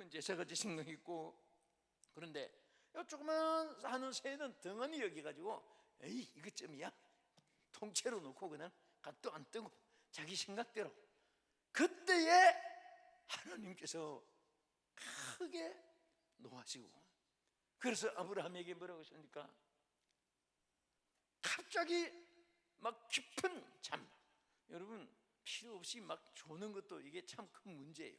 큰 제사같이 생각했고, 그런데 요 조그만 하는 새는 덩어니 여기가지고 에이 이것쯤이야 통째로 놓고 그냥 각도 안 뜨고 자기 생각대로. 그때에 하나님께서 크게 노하시고, 그래서 아브라함에게 뭐라고 하십니까? 갑자기 막 깊은 잠. 여러분 필요 없이 막 조는 것도 이게 참 큰 문제예요.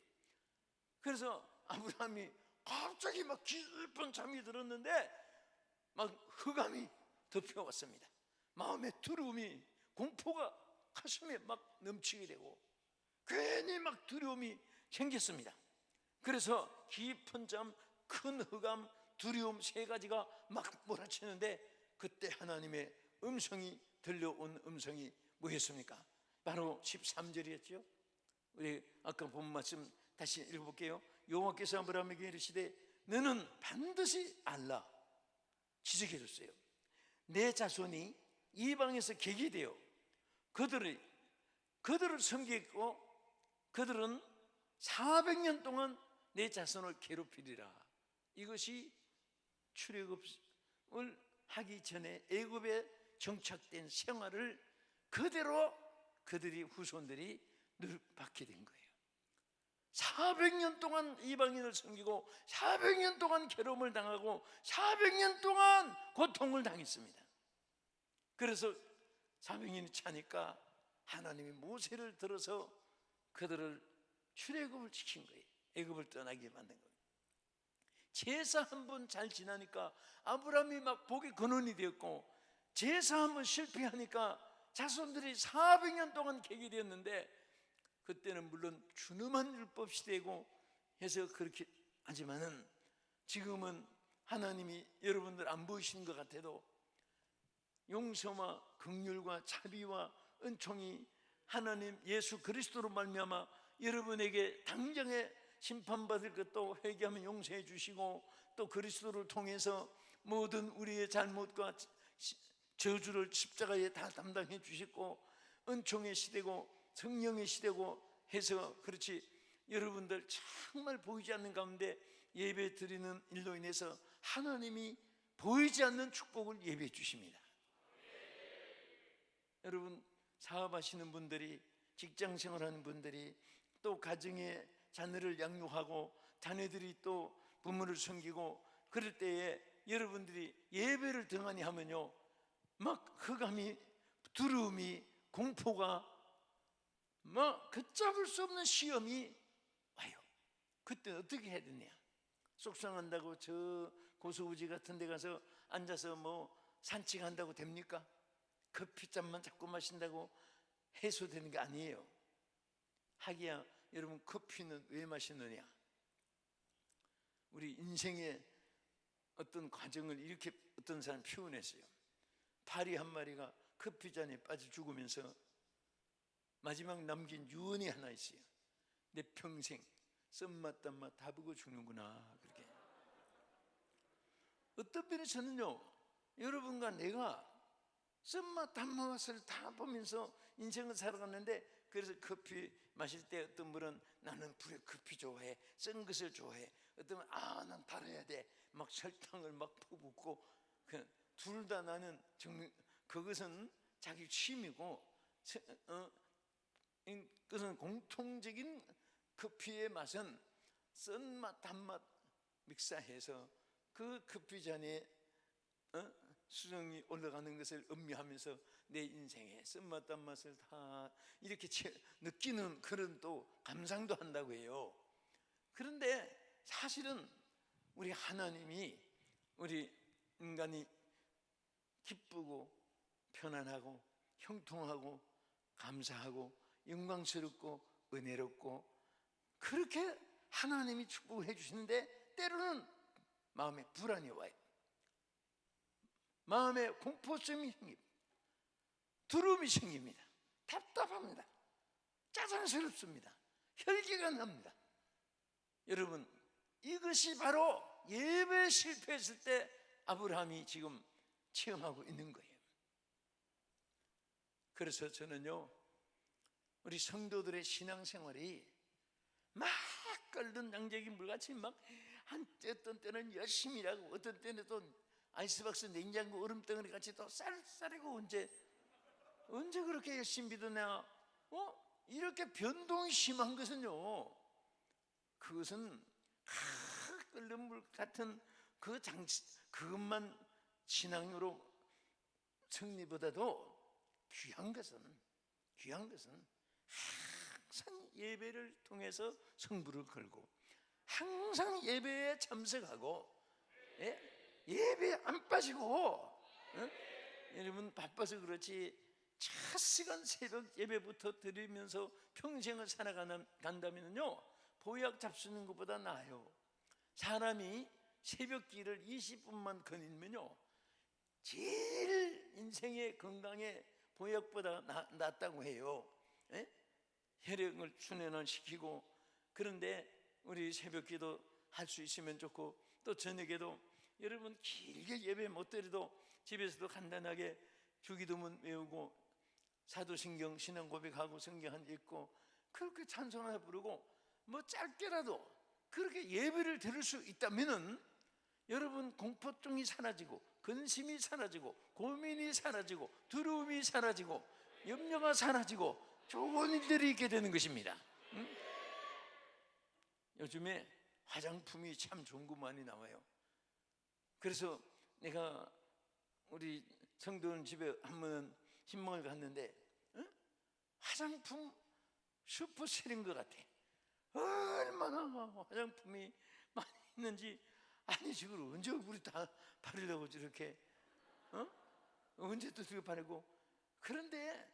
그래서 아브라함이 갑자기 막 깊은 잠이 들었는데 막 흑암이 덮여왔습니다. 마음의 두려움이, 공포가 가슴에 막 넘치게 되고 괜히 막 두려움이 생겼습니다. 그래서 깊은 잠, 큰 흑암, 두려움 세 가지가 막 몰아치는데, 그때 하나님의 음성이 들려온 음성이 뭐였습니까? 바로 13절이었죠. 우리 아까 본 말씀 다시 읽어볼게요. 여호와께서 아브라함에게 이르시되 너는 반드시 알라, 지적해 줬어요. 내 자손이 이방에서 객이 되어 그들을 섬기고 그들은 400년 동안 내 자손을 괴롭히리라. 이것이 출애굽을 하기 전에 애굽에 정착된 생활을 그대로 그들이 후손들이 늘 받게 된 거예요. 400년 동안 이방인을 섬기고 400년 동안 괴로움을 당하고 400년 동안 고통을 당했습니다. 그래서 400년이 차니까 하나님이 모세를 들어서 그들을 출애굽을 시킨 거예요. 애굽을 떠나게 만든 거예요. 제사 한 번 잘 지나니까 아브라함이 막 복의 근원이 되었고, 제사 한 번 실패하니까 자손들이 400년 동안 객이 되었는데, 그때는 물론 준엄한 율법 시대고 해서 그렇게 하지만은 지금은 하나님이 여러분들 안 보이시는 것 같아도 용서와 긍휼과 자비와 은총이 하나님 예수 그리스도로 말미암아 여러분에게 당장에 심판받을 것도 회개하면 용서해 주시고, 또 그리스도를 통해서 모든 우리의 잘못과 저주를 십자가에 다 담당해 주셨고, 은총의 시대고 성령의 시대고 해서 그렇지, 여러분들 정말 보이지 않는 가운데 예배 드리는 일로 인해서 하나님이 보이지 않는 축복을 예배해 주십니다. 여러분 사업하시는 분들이, 직장생활하는 분들이, 또 가정에 자녀를 양육하고 자녀들이 또 부모를 섬기고 그럴 때에 여러분들이 예배를 등한히 하면요, 막 흑암이, 두려움이, 공포가, 막 걷잡을 수 없는 시험이 와요. 그때 어떻게 해야 되냐? 속상한다고 저 고수부지 같은 데 가서 앉아서 뭐 산책한다고 됩니까? 커피잔만 자꾸 마신다고 해소되는 게 아니에요. 하기야 여러분, 커피는 왜 마시느냐? 우리 인생의 어떤 과정을 이렇게 어떤 사람 표현했어요. 파리 한 마리가 커피잔에 빠져 죽으면서 마지막 남긴 유언이 하나 있어요. 내 평생 쓴맛 단맛 다 보고 죽는구나. 그렇게. 어떤 면에서는요, 여러분과 내가 쓴맛 단맛을 다 보면서 인생을 살아갔는데, 그래서 커피 마실 때 어떤 분은 나는 불에 커피 좋아해, 쓴 것을 좋아해, 어떤 분은 난 달아야 돼, 막 설탕을 막 퍼붓고, 둘 다 나는 그것은 자기 취미고, 그것은 공통적인 커피의 맛은 쓴맛 단맛 믹사해서 그 커피잔에 수정이 올라가는 것을 음미하면서 내 인생의 쓴맛 단맛을 다 이렇게 느끼는 그런 또 감상도 한다고 해요. 그런데 사실은 우리 하나님이 우리 인간이 기쁘고 편안하고 형통하고 감사하고 영광스럽고 은혜롭고 그렇게 하나님이 축복을 해주시는데, 때로는 마음에 불안이 와요. 마음에 공포증이 생깁니다. 두려움이 생깁니다. 답답합니다. 짜증스럽습니다. 혈기가 납니다. 여러분, 이것이 바로 예배에 실패했을 때 아브라함이 지금 체험하고 있는 거예요. 그래서 저는요, 우리 성도들의 신앙생활이 막 끓는 장작이 물같이 막 어떤 때는 열심히 일하고 어떤 때는 또 아이스박스 냉장고 얼음덩어리 같이 또 쌀쌀하고 언제 그렇게 열심히 믿었냐? 이렇게 변동이 심한 것은요, 그것은 끓는 물 같은 그것만 신앙으로 승리보다도 귀한 것은 항상 예배를 통해서 승부를 걸고 항상 예배에 참석하고 예배에 안 빠지고 여러분 바빠서 그렇지 첫 시간 새벽 예배부터 드리면서 평생을 살아간다면요 보약 잡수는 것보다 나아요. 사람이 새벽기를 20분만 거닐면요 제일 인생의 건강에 보약보다 낫다고 해요. 혈액을 순환을 시키고. 그런데 우리 새벽기도 할 수 있으면 좋고, 또 저녁에도 여러분 길게 예배 못 드려도 집에서도 간단하게 주기도문 외우고 사도신경 신앙 고백하고 성경 한 읽고 그렇게 찬송 하나 부르고 뭐 짧게라도 그렇게 예배를 드릴 수 있다면은 여러분 공포증이 사라지고 근심이 사라지고 고민이 사라지고 두려움이 사라지고 염려가 사라지고 좋은 일들이 있게 되는 것입니다. 요즘에 화장품이 참 좋은 거 많이 나와요. 그래서 내가 우리 성도는 집에 한 번은 신방을 갔는데 화장품 슈퍼셀인 것 같아. 얼마나 화장품이 많이 있는지. 아니 지금 언제 얼굴이 다 바르려고 저렇게 언제 또 저렇게 바르고. 그런데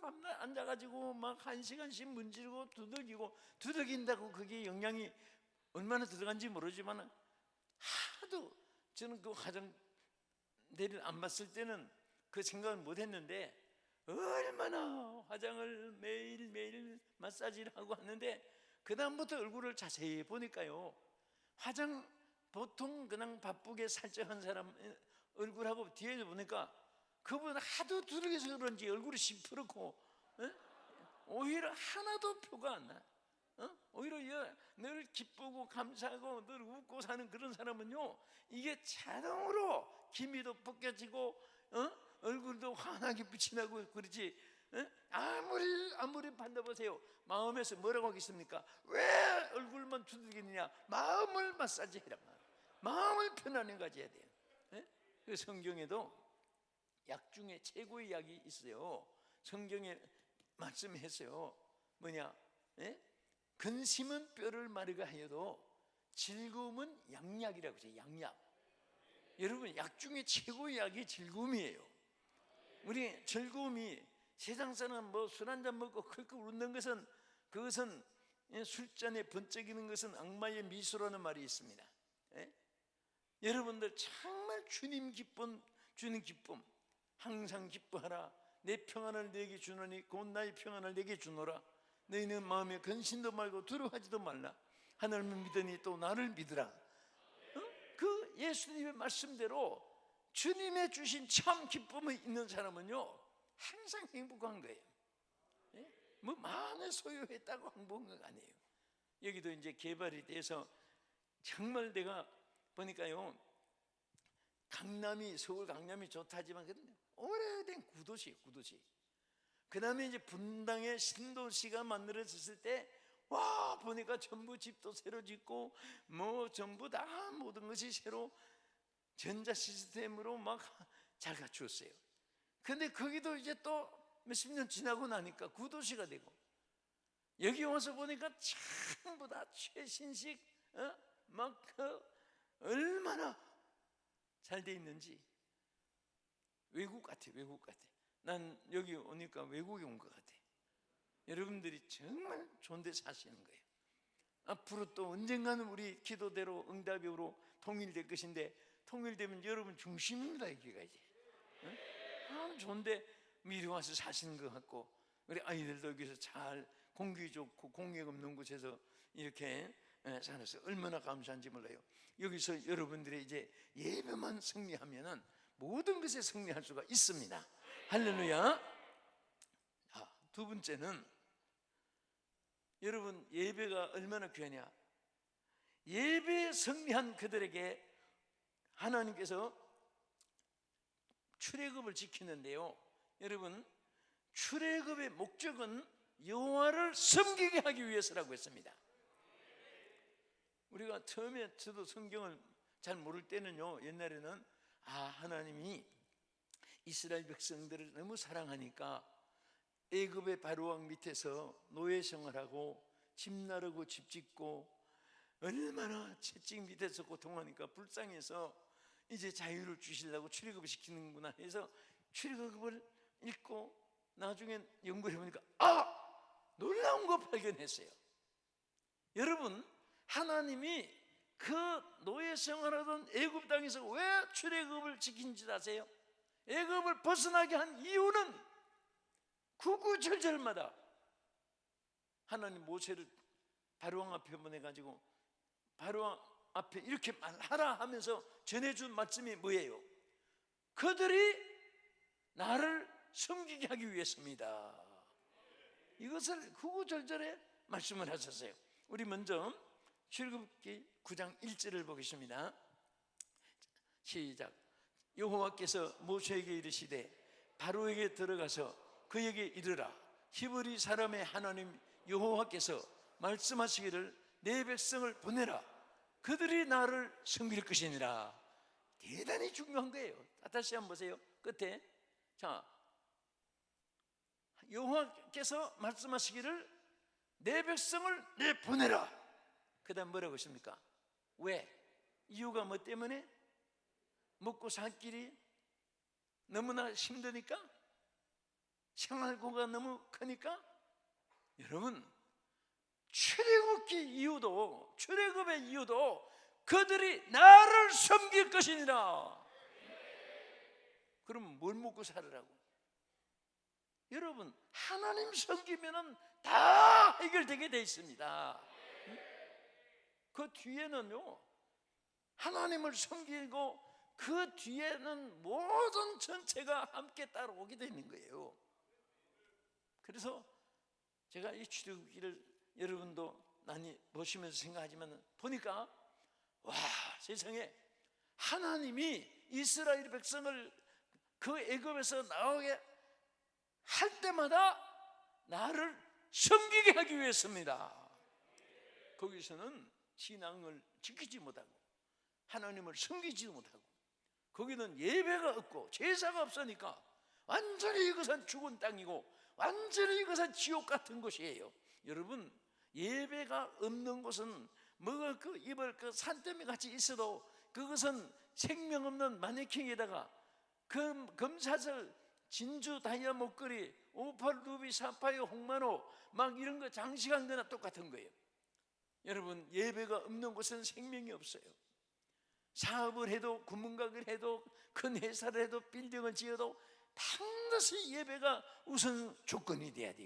밤낮 앉아가지고 막 1시간씩 문지르고 두들긴다고 그게 영양이 얼마나 들어간지 모르지만 하도 저는 그 화장대를 안 봤을 때는 그 생각을 못 했는데 얼마나 화장을 매일매일 마사지를 하고 하는데 그 다음부터 얼굴을 자세히 보니까요 화장 보통 그냥 바쁘게 살짝한 사람 얼굴하고 뒤에서 보니까 그분 하도 두들겨서 그런지 얼굴이 시퍼렇고 오히려 하나도 표가 안 나. 오히려 늘 기쁘고 감사하고 늘 웃고 사는 그런 사람은요 이게 자동으로 기미도 벗겨지고 얼굴도 환하게 빛이 나고 그러지. 아무리 반겨보세요. 마음에서 뭐라고 하겠습니까? 왜 얼굴만 두들기느냐? 마음을 마사지해라. 마음을 편안히 가져야 돼요. 그 성경에도 약 중에 최고의 약이 있어요. 성경에 말씀했어요. 뭐냐? 근심은 뼈를 마르게 하여도 즐거움은 양약이라고 해요. 양약. 여러분 약 중에 최고의 약이 즐거움이에요. 우리 즐거움이 세상 사람 뭐 술 한잔 먹고 클클 웃는 것은 그것은 술잔에 번쩍이는 것은 악마의 미소라는 말이 있습니다. 여러분들 정말 주님 기쁨 항상 기뻐하라. 내 평안을 내게 주노니 곧 나의 평안을 내게 주노라. 너희는 마음에 근심도 말고 두려워하지도 말라. 하나님을 믿으니 또 나를 믿으라. 그 예수님의 말씀대로 주님의 주신 참 기쁨이 있는 사람은요 항상 행복한 거예요. 뭐 많은 소유했다고 행복한 거 아니에요. 여기도 이제 개발이 돼서 정말 내가 보니까요 서울 강남이 좋다지만 오래된 구도시예요. 구도시. 그 다음에 이제 분당의 신도시가 만들어졌을 때 와 보니까 전부 집도 새로 짓고 뭐 전부 다 모든 것이 새로 전자 시스템으로 막 잘 갖추었어요. 근데 거기도 이제 또 몇십 년 지나고 나니까 구도시가 되고 여기 와서 보니까 전부 다 최신식 막 얼마나 잘 돼 있는지 외국 같아. 난 여기 오니까 외국에 온 것 같아. 여러분들이 정말 좋은 데 사시는 거예요. 앞으로 또 언젠가는 우리 기도대로 응답으로 통일될 것인데 통일되면 여러분 중심입니다. 여기가 이제 좋은데 미리 와서 사시는 것 같고 우리 아이들도 여기서 잘 공기 좋고 공역 없는 곳에서 이렇게 살아서 얼마나 감사한지 몰라요. 여기서 여러분들이 이제 예배만 승리하면은 모든 것에 승리할 수가 있습니다. 할렐루야. 두 번째는 여러분, 예배가 얼마나 귀하냐. 예배에 승리한 그들에게 하나님께서 출애굽을 지키는데요, 여러분, 출애굽의 목적은 여호와를 섬기게 하기 위해서라고 했습니다. 우리가 처음에 저도 성경을 잘 모를 때는요, 옛날에는 하나님이 이스라엘 백성들을 너무 사랑하니까 애굽의 바로왕 밑에서 노예 생활하고 집 나르고 집 짓고 얼마나 채찍 밑에서 고통하니까 불쌍해서 이제 자유를 주시려고 출애굽을 시키는구나 해서 출애굽을 읽고 나중에 연구해 보니까 놀라운 거 발견했어요. 여러분, 하나님이 그 노예 생활하던 애굽 땅에서 왜 출애굽을 지킨지 아세요? 애굽을 벗어나게 한 이유는 구구절절마다 하나님 모세를 바로왕 앞에 보내가지고 바로왕 앞에 이렇게 말하라 하면서 전해준 말씀이 뭐예요? 그들이 나를 섬기게 하기 위해서입니다. 이것을 구구절절에 말씀을 하셨어요. 우리 먼저 출애굽기 9장 1절을 보겠습니다. 시작. 여호와께서 모세에게 이르시되 바로에게 들어가서 그에게 이르라. 히브리 사람의 하나님 여호와께서 말씀하시기를 내 백성을 보내라. 그들이 나를 섬길 것이니라. 대단히 중요한 거예요. 다시 한번 보세요. 끝에. 자, 여호와께서 말씀하시기를 내 백성을 내보내라. 그 다음 뭐라고 하십니까? 왜? 이유가 뭐 때문에? 먹고 살 길이 너무나 힘드니까? 생활고가 너무 크니까? 여러분, 출애굽의 이유도 그들이 나를 섬길 것이니라. 그럼 뭘 먹고 살으라고? 여러분, 하나님 섬기면은 다 해결되게 돼 있습니다. 그 뒤에는요, 하나님을 섬기고 그 뒤에는 모든 전체가 함께 따라오게 되는 거예요. 그래서 제가 이 출애굽기를 여러분도 많이 보시면서 생각하지만 보니까 세상에 하나님이 이스라엘 백성을 그 애굽에서 나오게 할 때마다 나를 섬기게 하기 위해서입니다. 거기서는 신앙을 지키지 못하고 하나님을 섬기지 못하고 거기는 예배가 없고 제사가 없으니까 완전히 이것은 죽은 땅이고 완전히 이것은 지옥 같은 곳이에요. 여러분, 예배가 없는 곳은 먹을 그 입을 그 산더미 같이 있어도 그것은 생명 없는 마네킹에다가 금사슬, 진주, 다이아 목걸이, 오팔, 루비, 사파이어, 홍마노 막 이런 거 장식한 거나 똑같은 거예요. 여러분, 예배가 없는 곳은 생명이 없어요. 사업을 해도 군문각을 해도 큰 회사를 해도 빌딩을 지어도 반드시 예배가 우선 조건이 돼야 돼요.